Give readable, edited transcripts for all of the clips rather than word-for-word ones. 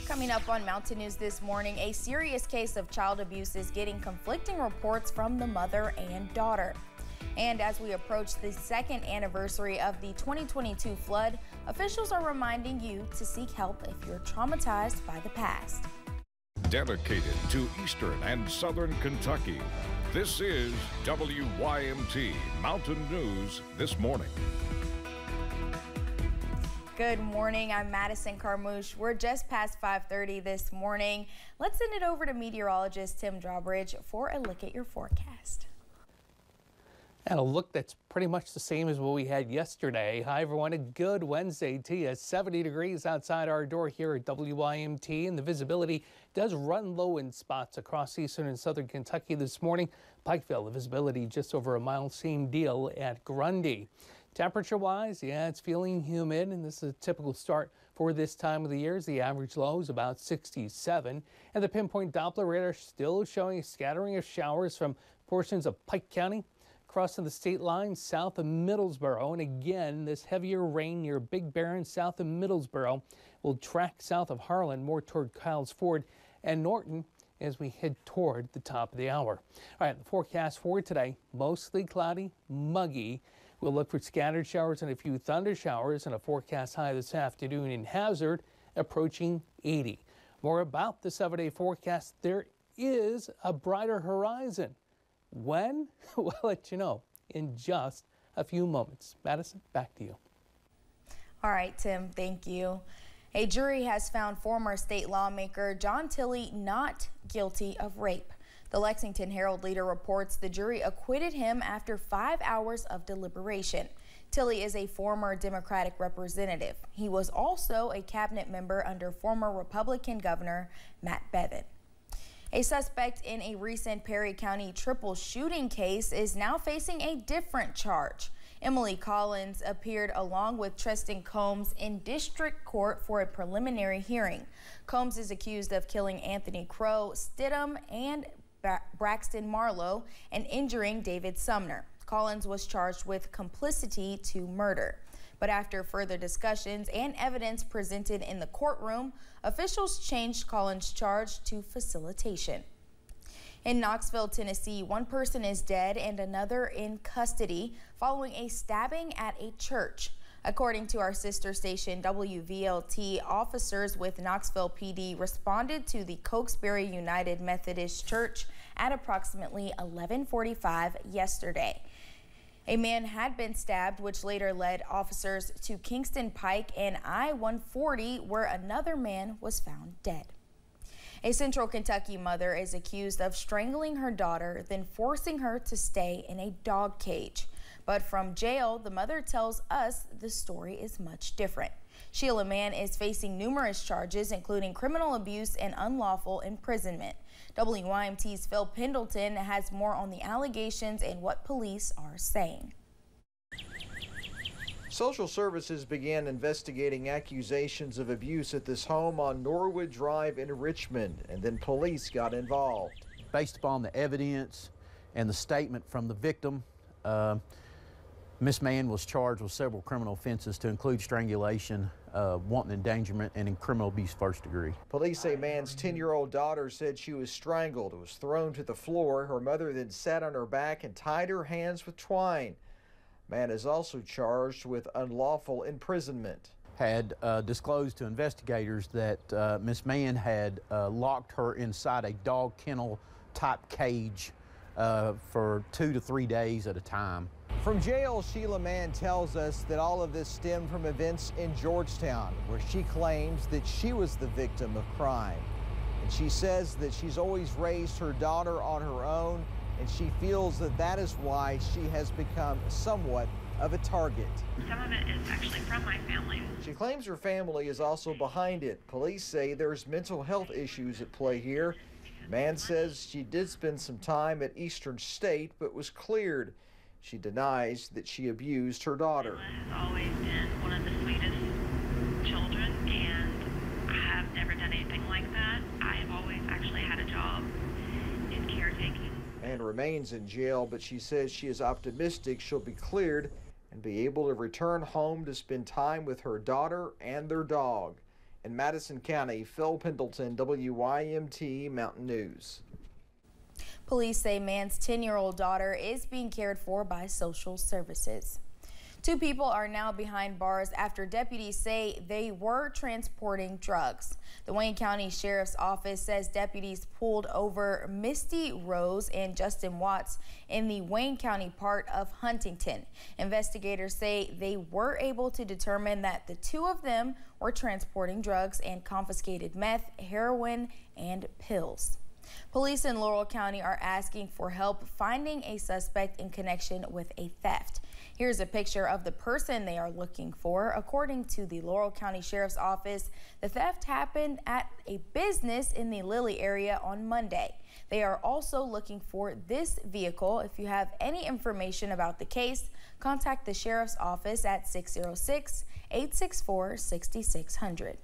Coming up on Mountain News this morning, a serious case of child abuse is getting conflicting reports from the mother and daughter. And as we approach the second anniversary of the 2022 flood, officials are reminding you to seek help if you're traumatized by the past. Dedicated to Eastern and Southern Kentucky, this is WYMT Mountain News This Morning. Good morning, I'm Madison Carmouche. We're just past 5:30 this morning. Let's send it over to meteorologist Tim Drawbridge for a look at your forecast. And a look that's pretty much the same as what we had yesterday. Hi everyone, a good Wednesday to you. 70 degrees outside our door here at WYMT, and the visibility does run low in spots across eastern and southern Kentucky this morning. Pikeville, the visibility just over a mile, same deal at Grundy. Temperature-wise, yeah, it's feeling humid, and this is a typical start for this time of the year. The average low is about 67, and the pinpoint Doppler radar still showing a scattering of showers from portions of Pike County, crossing the state line south of Middlesboro. And again, this heavier rain near Big Barren south of Middlesboro will track south of Harlan, more toward Kyles Ford and Norton as we head toward the top of the hour. All right, the forecast for today, mostly cloudy, muggy. We'll look for scattered showers and a few thunder showers, and a forecast high this afternoon in Hazard approaching 80. More about the 7-day forecast. There is a brighter horizon. When? We'll let you know in just a few moments. Madison, back to you. All right, Tim, thank you. A jury has found former state lawmaker John Tilley not guilty of rape. The Lexington Herald Leader reports the jury acquitted him after 5 hours of deliberation. Tilley is a former Democratic representative. He was also a cabinet member under former Republican Governor Matt Bevin. A suspect in a recent Perry County triple shooting case is now facing a different charge. Emily Collins appeared along with Tristan Combs in district court for a preliminary hearing. Combs is accused of killing Anthony Crow, Stidham, and Braxton Marlowe and injuring David Sumner. Collins was charged with complicity to murder. But after further discussions and evidence presented in the courtroom, officials changed Collins' charge to facilitation. In Knoxville, Tennessee, one person is dead and another in custody following a stabbing at a church. According to our sister station WVLT, officers with Knoxville PD responded to the Cokesbury United Methodist Church at approximately 11:45 yesterday. A man had been stabbed, which later led officers to Kingston Pike and I-140, where another man was found dead. A Central Kentucky mother is accused of strangling her daughter, then forcing her to stay in a dog cage. But from jail, the mother tells us the story is much different. Sheila Mann is facing numerous charges, including criminal abuse and unlawful imprisonment. WYMT's Phil Pendleton has more on the allegations and what police are saying. Social services began investigating accusations of abuse at this home on Norwood Drive in Richmond, and then police got involved. Based upon the evidence and the statement from the victim, Miss Mann was charged with several criminal offenses to include strangulation, wanton endangerment, and in criminal abuse first degree. Police say Mann's 10-year-old daughter said she was strangled, was thrown to the floor. Her mother then sat on her back and tied her hands with twine. Mann is also charged with unlawful imprisonment. Had disclosed to investigators that Miss Mann had locked her inside a dog kennel type cage for 2 to 3 days at a time. From jail, Sheila Mann tells us that all of this stemmed from events in Georgetown, where she claims that she was the victim of crime. And she says that she's always raised her daughter on her own, and she feels that that is why she has become somewhat of a target. Some of it is actually from my family. She claims her family is also behind it. Police say there's mental health issues at play here. Mann says she did spend some time at Eastern State, but was cleared. She denies that she abused her daughter. Sheila has always been one of the sweetest children, and I have never done anything like that. I have always actually had a job in caretaking. Mann remains in jail, but she says she is optimistic she'll be cleared and be able to return home to spend time with her daughter and their dog. In Madison County, Phil Pendleton, WYMT Mountain News. Police say man's 10-year-old daughter is being cared for by social services. 2 people are now behind bars after deputies say they were transporting drugs. The Wayne County Sheriff's Office says deputies pulled over Misty Rose and Justin Watts in the Wayne County part of Huntington. Investigators say they were able to determine that the 2 of them were transporting drugs and confiscated meth, heroin, and pills. Police in Laurel County are asking for help finding a suspect in connection with a theft. Here's a picture of the person they are looking for. According to the Laurel County Sheriff's Office, the theft happened at a business in the Lilly area on Monday. They are also looking for this vehicle. If you have any information about the case, contact the Sheriff's Office at 606-864-6600.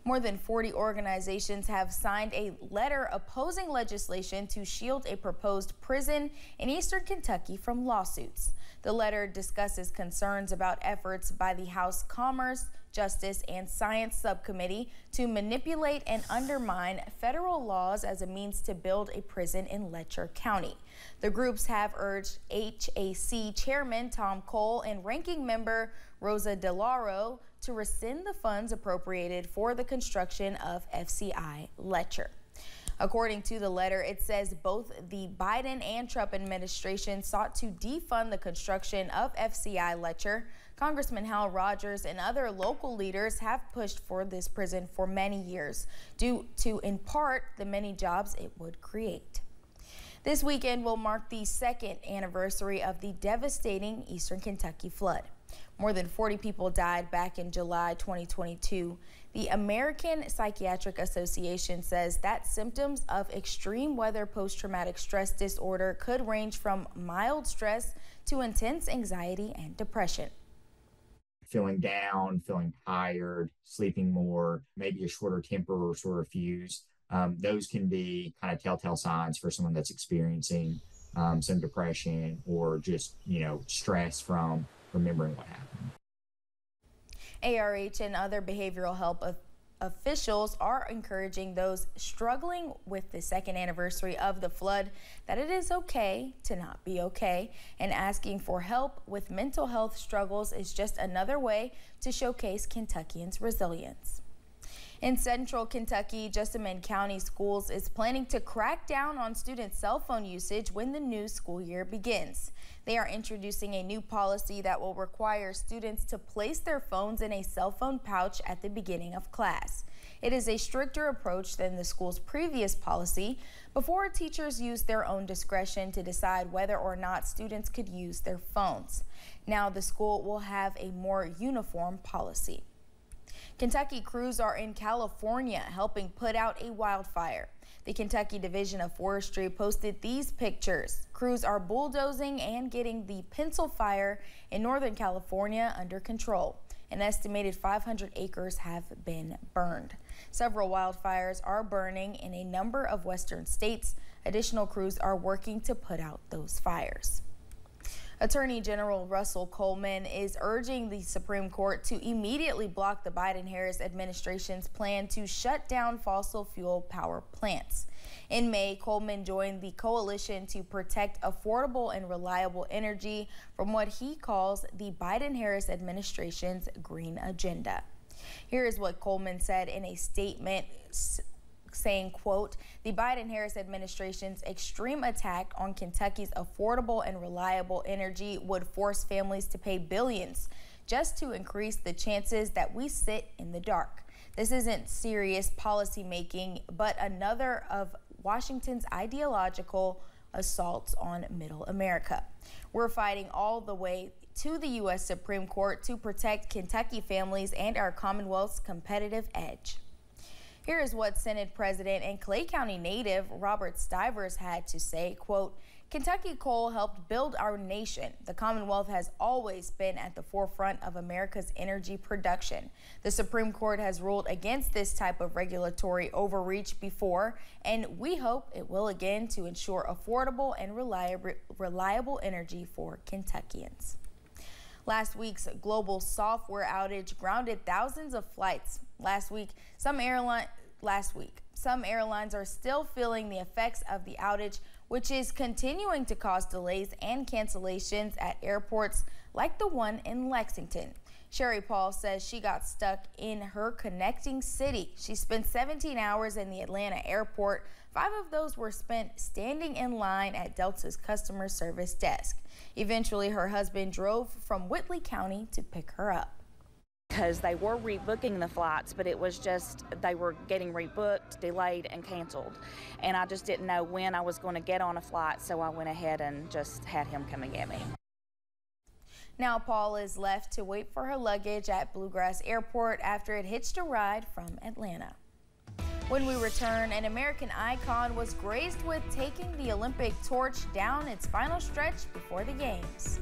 More than 40 organizations have signed a letter opposing legislation to shield a proposed prison in eastern Kentucky from lawsuits. The letter discusses concerns about efforts by the House Commerce, Justice, and Science Subcommittee to manipulate and undermine federal laws as a means to build a prison in Letcher County. The groups have urged HAC Chairman Tom Cole and Ranking Member Rosa DeLauro to rescind the funds appropriated for the construction of FCI Letcher. According to the letter, it says both the Biden and Trump administration sought to defund the construction of FCI Letcher. Congressman Hal Rogers and other local leaders have pushed for this prison for many years, due to, in part, the many jobs it would create. This weekend will mark the 2nd anniversary of the devastating Eastern Kentucky flood. More than 40 people died back in July 2022. The American Psychiatric Association says that symptoms of extreme weather post-traumatic stress disorder could range from mild stress to intense anxiety and depression. Feeling down, feeling tired, sleeping more, maybe a shorter temper or shorter fuse. Those can be kind of telltale signs for someone that's experiencing some depression or just, stress from remembering what happened. ARH and other behavioral health officials are encouraging those struggling with the 2nd anniversary of the flood that it is okay to not be okay, and asking for help with mental health struggles is just another way to showcase Kentuckians' resilience. In central Kentucky, Jessamine County Schools is planning to crack down on students' cell phone usage when the new school year begins. They are introducing a new policy that will require students to place their phones in a cell phone pouch at the beginning of class. It is a stricter approach than the school's previous policy. Before, teachers used their own discretion to decide whether or not students could use their phones. Now the school will have a more uniform policy. Kentucky crews are in California helping put out a wildfire. The Kentucky Division of Forestry posted these pictures. Crews are bulldozing and getting the Pencil Fire in Northern California under control. An estimated 500 acres have been burned. Several wildfires are burning in a number of western states. Additional crews are working to put out those fires. Attorney General Russell Coleman is urging the Supreme Court to immediately block the Biden-Harris administration's plan to shut down fossil fuel power plants. In May, Coleman joined the coalition to protect affordable and reliable energy from what he calls the Biden-Harris administration's green agenda. Here is what Coleman said in a statement, saying, quote, the Biden-Harris administration's extreme attack on Kentucky's affordable and reliable energy would force families to pay billions just to increase the chances that we sit in the dark. This isn't serious policy making, but another of Washington's ideological assaults on middle America. We're fighting all the way to the U.S. Supreme Court to protect Kentucky families and our Commonwealth's competitive edge. Here is what Senate President and Clay County native Robert Stivers had to say, quote, Kentucky coal helped build our nation. The Commonwealth has always been at the forefront of America's energy production. The Supreme Court has ruled against this type of regulatory overreach before, and we hope it will again to ensure affordable and reliable energy for Kentuckians. Last week's global software outage grounded thousands of flights Last week, some airlines are still feeling the effects of the outage, which is continuing to cause delays and cancellations at airports like the one in Lexington. Sherry Paul says she got stuck in her connecting city. She spent 17 hours in the Atlanta airport. 5 of those were spent standing in line at Delta's customer service desk. Eventually, her husband drove from Whitley County to pick her up. Because they were rebooking the flights, but it was just they were getting rebooked, delayed, and canceled. And I just didn't know when I was going to get on a flight, so I went ahead and just had him come and get me. Now Paul is left to wait for her luggage at Bluegrass Airport after it hitched a ride from Atlanta. When we return, an American icon was graced with taking the Olympic torch down its final stretch before the games.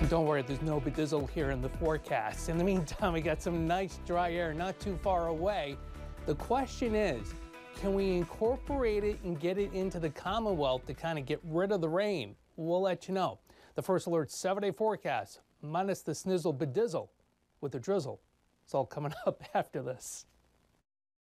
And don't worry, there's no bedizzle here in the forecast. In the meantime, we got some nice dry air not too far away. The question is, can we incorporate it and get it into the Commonwealth to kind of get rid of the rain? We'll let you know. The First Alert 7-day forecast, minus the snizzle bedizzle with the drizzle. It's all coming up after this.